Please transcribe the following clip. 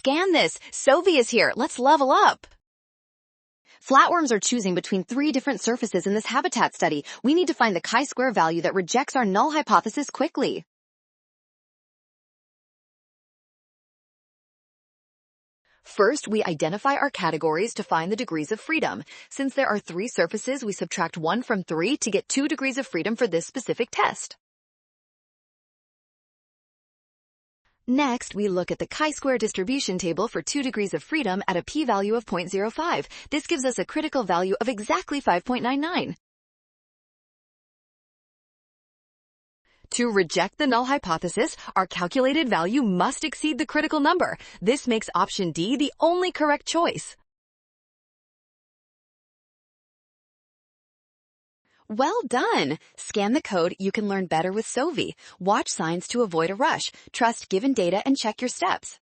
scan this. Sovi is here. Let's level up. Flatworms are choosing between 3 different surfaces in this habitat study. We need to find the chi-square value that rejects our null hypothesis quickly. First, we identify our categories to find the degrees of freedom. Since there are 3 surfaces, we subtract 1 from 3 to get 2 degrees of freedom for this specific test. Next, we look at the chi-square distribution table for 2 degrees of freedom at a p-value of 0.05. This gives us a critical value of exactly 5.99. To reject the null hypothesis, our calculated value must exceed the critical number. This makes option D the only correct choice. Well done! Scan the code. You can learn better with Sovi. Watch signs to avoid a rush. Trust given data and check your steps.